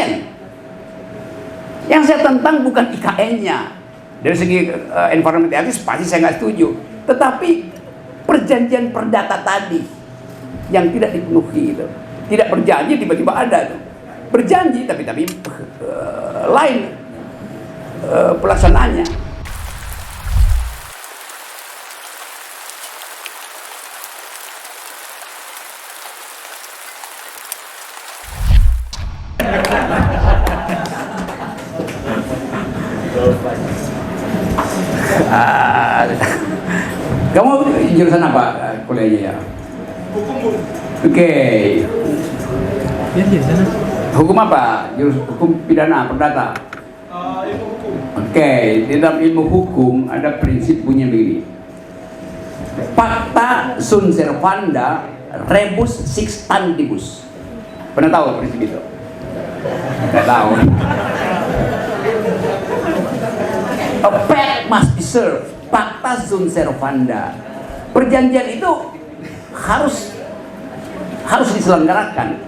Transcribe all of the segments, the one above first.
IKN. Yang saya tentang bukan IKN-nya. Dari segi environment ethics pasti saya nggak setuju. Tetapi perjanjian perdata tadi yang tidak dipenuhi itu. Tidak berjanji tiba-tiba ada tuh. Berjanji tapi lain pelaksanaannya. Kamu jurusan apa kuliahnya ya? Hukum. Oke. Ya di sana. Hukum apa? Hukum pidana, perdata. Ilmu hukum. Oke, di dalam ilmu hukum ada prinsip bunyi begini. Pacta sunt servanda rebus sixtantibus. Pernah tahu prinsip itu? Nggak tahu. A pact must be served. Pacta sunt servanda. Perjanjian itu harus diselenggarakan.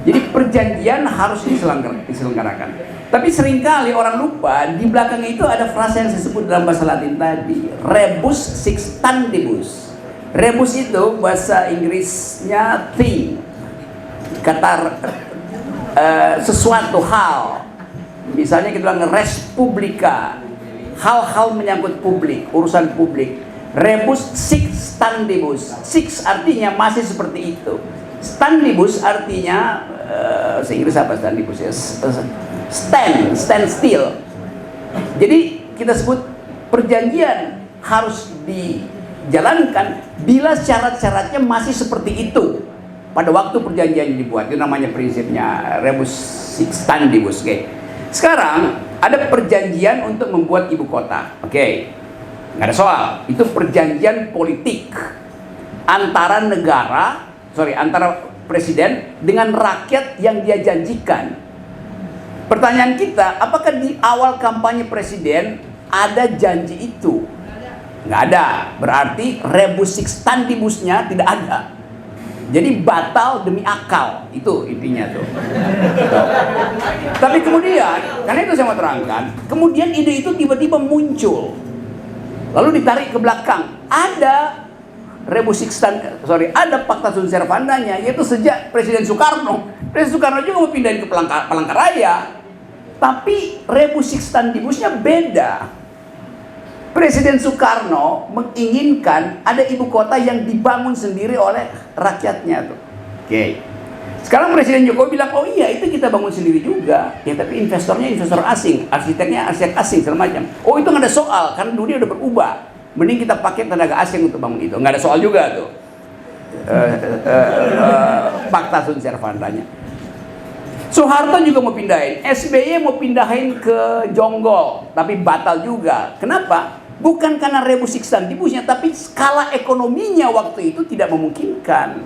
Jadi perjanjian harus diselenggarakan. Tapi seringkali orang lupa di belakangnya itu ada frasa yang saya sebut dalam bahasa Latin tadi, rebus sixtantibus. Rebus itu bahasa Inggrisnya thing, kata sesuatu hal. Misalnya kita bilang res publica, hal-hal menyangkut publik, urusan publik. Rebus sixtantibus. Six artinya masih seperti itu. Standibus artinya Inggris apa standibus ya? Stand still. Jadi kita sebut perjanjian harus dijalankan bila syarat-syaratnya masih seperti itu pada waktu perjanjian dibuat. Itu namanya prinsipnya rebus sixtantibus. Oke. Sekarang ada perjanjian untuk membuat ibu kota. Oke. Nggak ada soal. Itu perjanjian politik antara antara presiden dengan rakyat yang dia janjikan. Pertanyaan kita, apakah di awal kampanye presiden ada janji itu? Nggak ada. Berarti rebus sixtantibusnya tidak ada. Jadi batal demi akal. Itu intinya tuh. Tapi kemudian, karena itu saya mau terangkan, kemudian ide itu tiba-tiba muncul. Lalu ditarik ke belakang. Ada ada Pacta sunt servandanya, yaitu sejak Presiden Soekarno. Presiden Soekarno juga mau pindahin ke Palangkaraya, tapi rebus sixtantibusnya beda. Presiden Soekarno menginginkan ada ibu kota yang dibangun sendiri oleh rakyatnya tuh. Oke. Sekarang Presiden Jokowi bilang, oh iya itu kita bangun sendiri juga. Ya tapi investornya investor asing, arsiteknya arsitek asing segala macam. Oh itu nggak ada soal, karena dunia udah berubah. Mending kita pakai tenaga asing untuk bangun itu. Nggak ada soal juga tuh. Pacta sunt servandanya. Soeharto juga mau pindahin. SBY mau pindahin ke Jonggol. Tapi batal juga. Kenapa? Bukan karena rebus sixtantibusnya, tapi skala ekonominya waktu itu tidak memungkinkan.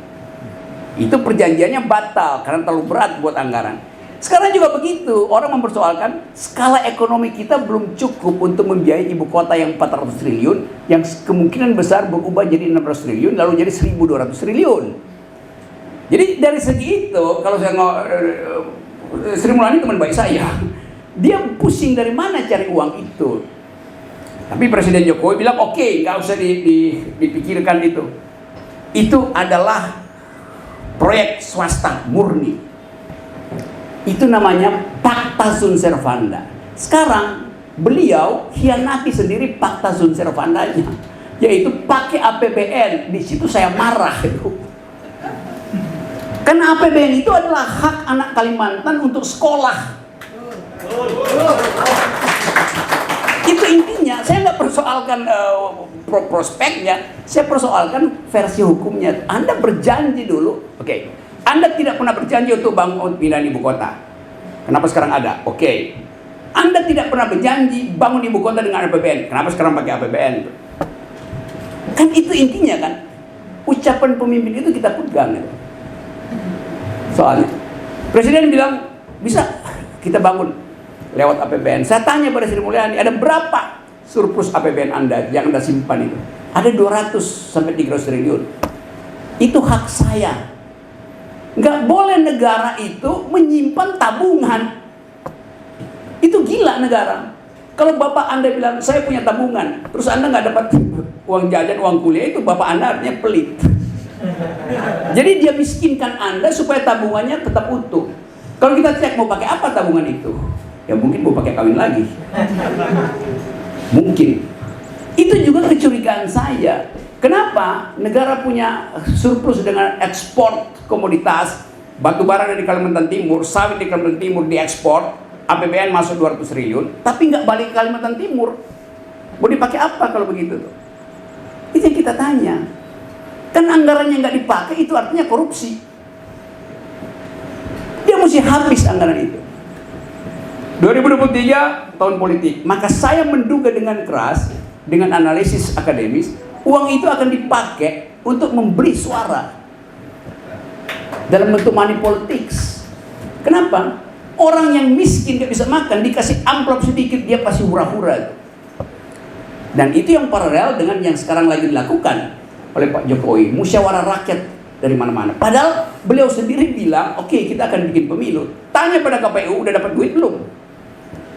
Itu perjanjiannya batal karena terlalu berat buat anggaran. Sekarang juga begitu, orang mempersoalkan skala ekonomi kita belum cukup untuk membiayai ibu kota yang 400 triliun, yang kemungkinan besar berubah jadi 600 triliun, lalu jadi 1.200 triliun. Jadi dari segi itu, kalau saya Sri Mulyani teman baik saya, dia pusing dari mana cari uang itu. Tapi Presiden Jokowi bilang, oke, nggak usah dipikirkan itu. Itu adalah proyek swasta murni. Itu namanya Pacta sunt servanda. Sekarang beliau hianati sendiri Pacta sunt servandanya, yaitu pakai APBN. Di situ saya marah itu. Karena APBN itu adalah hak anak Kalimantan untuk sekolah. Itu intinya. Saya nggak persoalkan prospeknya, saya persoalkan versi hukumnya. Anda berjanji dulu, oke. Anda tidak pernah berjanji untuk bangun pindahan ibu kota. Kenapa sekarang ada? Oke. Anda tidak pernah berjanji bangun ibu kota dengan APBN. Kenapa sekarang pakai APBN? Kan itu intinya kan. Ucapan pemimpin itu kita pegang. Gitu. Soalnya Presiden bilang bisa kita bangun lewat APBN. Saya tanya pada Sri Mulyani, ada berapa surplus APBN Anda yang Anda simpan itu? Ada 200 sampai 300 triliun. Itu hak saya. Nggak boleh negara itu menyimpan tabungan. negara. Kalau bapak Anda bilang, saya punya tabungan, terus Anda nggak dapat uang jajan, uang kuliah, itu bapak Anda artinya pelit. Jadi dia miskinkan Anda supaya tabungannya tetap utuh. Kalau kita cek mau pakai apa tabungan itu, ya mungkin mau pakai kawin lagi. Mungkin. Itu juga kecurigaan saya. Kenapa negara punya surplus dengan ekspor komoditas, batu bara dari Kalimantan Timur, sawit di Kalimantan Timur diekspor, APBN masuk 200 triliun, tapi nggak balik ke Kalimantan Timur. Mau dipakai apa kalau begitu? Itu yang kita tanya. Kan anggarannya nggak dipakai, itu artinya korupsi. Dia mesti habis anggaran itu. 2023 tahun politik. Maka saya menduga dengan keras, dengan analisis akademis, uang itu akan dipakai untuk membeli suara dalam bentuk money politics. Kenapa? Orang yang miskin gak bisa makan, dikasih amplop sedikit, dia pasti hura-hura. Dan itu yang paralel dengan yang sekarang lagi dilakukan oleh Pak Jokowi, musyawarah rakyat dari mana-mana. Padahal beliau sendiri bilang, oke, kita akan bikin pemilu. Tanya pada KPU, udah dapat duit belum?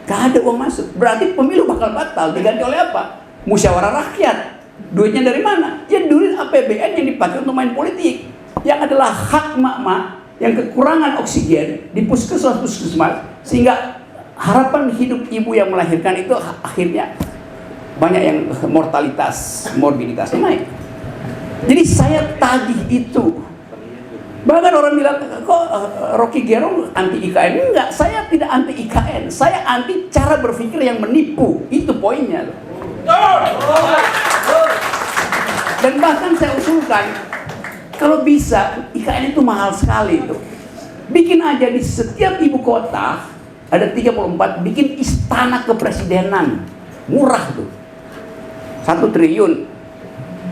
Gak ada uang masuk. Berarti pemilu bakal batal. Diganti oleh apa? Musyawarah rakyat. Duitnya dari mana? Ya duit APBN yang dipakai untuk main politik. Yang adalah hak mak-mak yang kekurangan oksigen di puskesmas, sehingga harapan hidup ibu yang melahirkan itu akhirnya banyak yang morbiditasnya naik. Jadi saya tagih itu. Bahkan orang bilang, kok Rocky Gerung anti IKN? Enggak, saya tidak anti IKN. Saya anti cara berpikir yang menipu. Itu poinnya. Dan bahkan saya usulkan, kalau bisa, IKN itu mahal sekali itu. Bikin aja di setiap ibu kota, ada 34, bikin istana kepresidenan. Murah tuh. 1 triliun.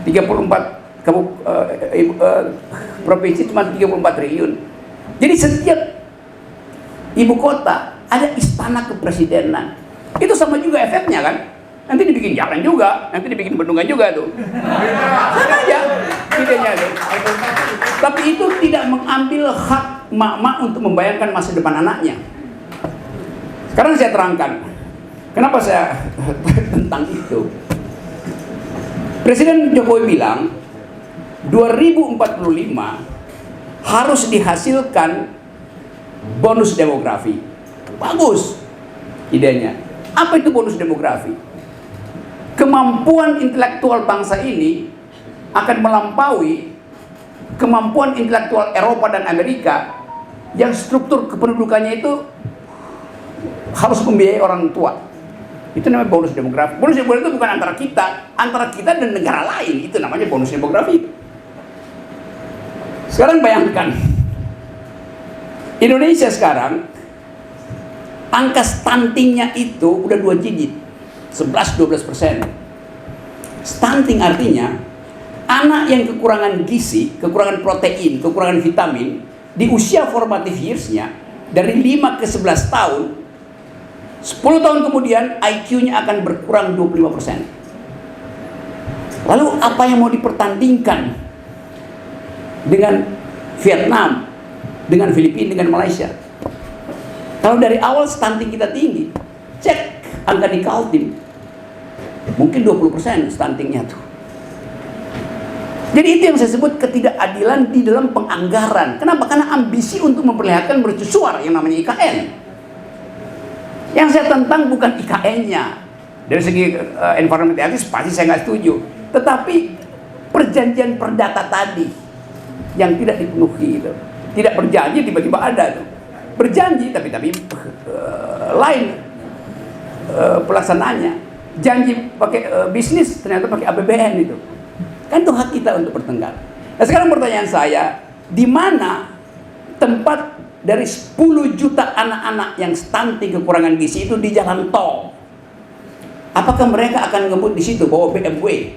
34 provinsi cuma 34 triliun. Jadi setiap ibu kota ada istana kepresidenan. Itu sama juga efeknya kan. Nanti dibikin jalan juga, nanti dibikin bendungan juga tuh. Sama aja idenya tuh. Tapi itu tidak mengambil hak mak-mak untuk membayangkan masa depan anaknya. Sekarang saya terangkan kenapa saya tentang itu. Presiden Jokowi bilang 2045 harus dihasilkan bonus demografi. Bagus idenya. Apa itu bonus demografi? Kemampuan intelektual bangsa ini akan melampaui kemampuan intelektual Eropa dan Amerika yang struktur kependudukannya itu harus membiayai orang tua. Itu namanya bonus demografi. Bonus demografi itu bukan antara kita dan negara lain. Itu namanya bonus demografi. Sekarang bayangkan, Indonesia sekarang angka stuntingnya itu udah 2 digit, 11-12%. Stunting artinya anak yang kekurangan gizi, kekurangan protein, kekurangan vitamin di usia formative years-nya dari 5 ke 11 tahun, 10 tahun kemudian IQ-nya akan berkurang 25%. Lalu apa yang mau dipertandingkan dengan Vietnam, dengan Filipina, dengan Malaysia? Kalau dari awal stunting kita tinggi, cek angka di Kaltim, mungkin 20% stuntingnya tuh. Jadi itu yang saya sebut ketidakadilan di dalam penganggaran. Kenapa? Karena ambisi untuk memperlihatkan mercusuar yang namanya IKN. Yang saya tentang bukan IKN-nya. Dari segi environment ethics pasti saya nggak setuju. Tetapi perjanjian perdata tadi yang tidak dipenuhi itu. Tidak berjanji tiba-tiba ada tuh. Berjanji tapi lain pelaksanaannya. Janji pakai bisnis ternyata pakai APBN itu. Kan itu hak kita untuk bertengkar. Nah sekarang pertanyaan saya, di mana tempat dari 10 juta anak-anak yang stunting kekurangan gizi itu di jalan tol? Apakah mereka akan ngebut di situ bawa BMW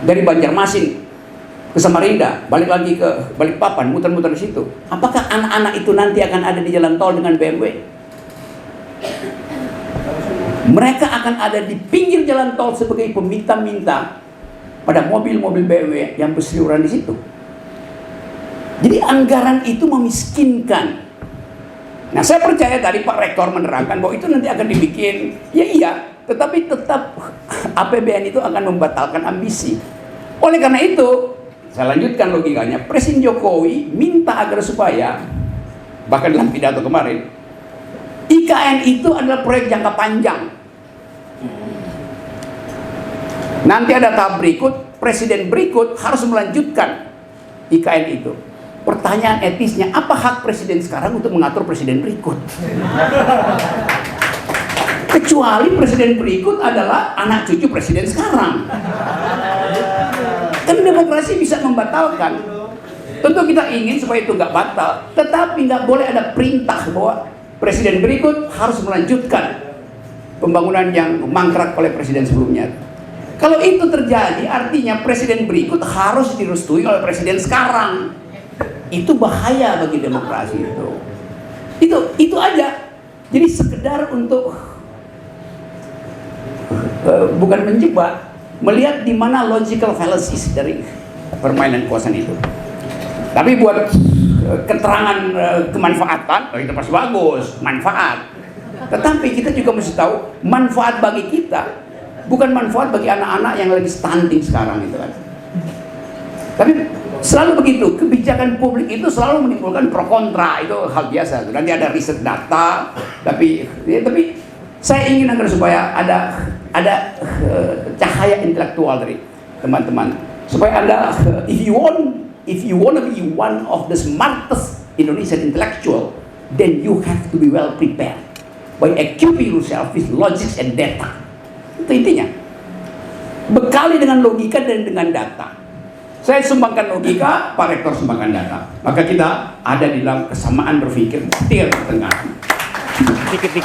dari Banjarmasin ke Samarinda, balik lagi ke Balikpapan, muter-muter di situ? Apakah anak-anak itu nanti akan ada di jalan tol dengan BMW? Mereka akan ada di pinggir jalan tol sebagai peminta-minta pada mobil-mobil BMW yang berseliweran di situ. Jadi anggaran itu memiskinkan. Nah, saya percaya tadi Pak Rektor menerangkan bahwa itu nanti akan dibikin, ya iya, tetapi tetap APBN itu akan membatalkan ambisi. Oleh karena itu, saya lanjutkan logikanya, Presiden Jokowi minta agar supaya, bahkan dalam pidato kemarin, IKN itu adalah proyek jangka panjang. Nanti ada tahap berikut, presiden berikut harus melanjutkan IKN itu. Pertanyaan etisnya, apa hak presiden sekarang untuk mengatur presiden berikut? Kecuali presiden berikut adalah anak cucu presiden sekarang. Kan demokrasi bisa membatalkan. Tentu kita ingin supaya itu nggak batal, tetapi nggak boleh ada perintah bahwa presiden berikut harus melanjutkan pembangunan yang mangkrak oleh presiden sebelumnya. Kalau itu terjadi, artinya presiden berikut harus direstui oleh presiden sekarang. Itu bahaya bagi demokrasi itu. Itu aja. Jadi sekedar untuk bukan menjebak, melihat di mana logical fallacies dari permainan kekuasaan itu. Tapi buat keterangan kemanfaatan, itu pasti bagus, manfaat. Tetapi kita juga mesti tahu manfaat bagi kita, bukan manfaat bagi anak-anak yang lagi stunting sekarang itu kan. Tapi selalu begitu, kebijakan publik itu selalu menimbulkan pro kontra, itu hal biasa. Nanti ada riset data, tapi saya ingin agar supaya ada cahaya intelektual dari teman-teman, supaya Anda, if you want to be one of the smartest Indonesian intellectual, then you have to be well prepared by equipping yourself with logics and data. Itu intinya. Bekali dengan logika dan dengan data. Saya sumbangkan logika, Pak Rektor sumbangkan data. Maka kita ada di dalam kesamaan berpikir, tinggal di tengah. Dikit.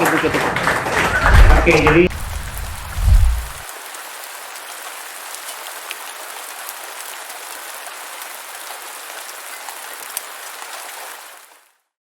Oke, jadi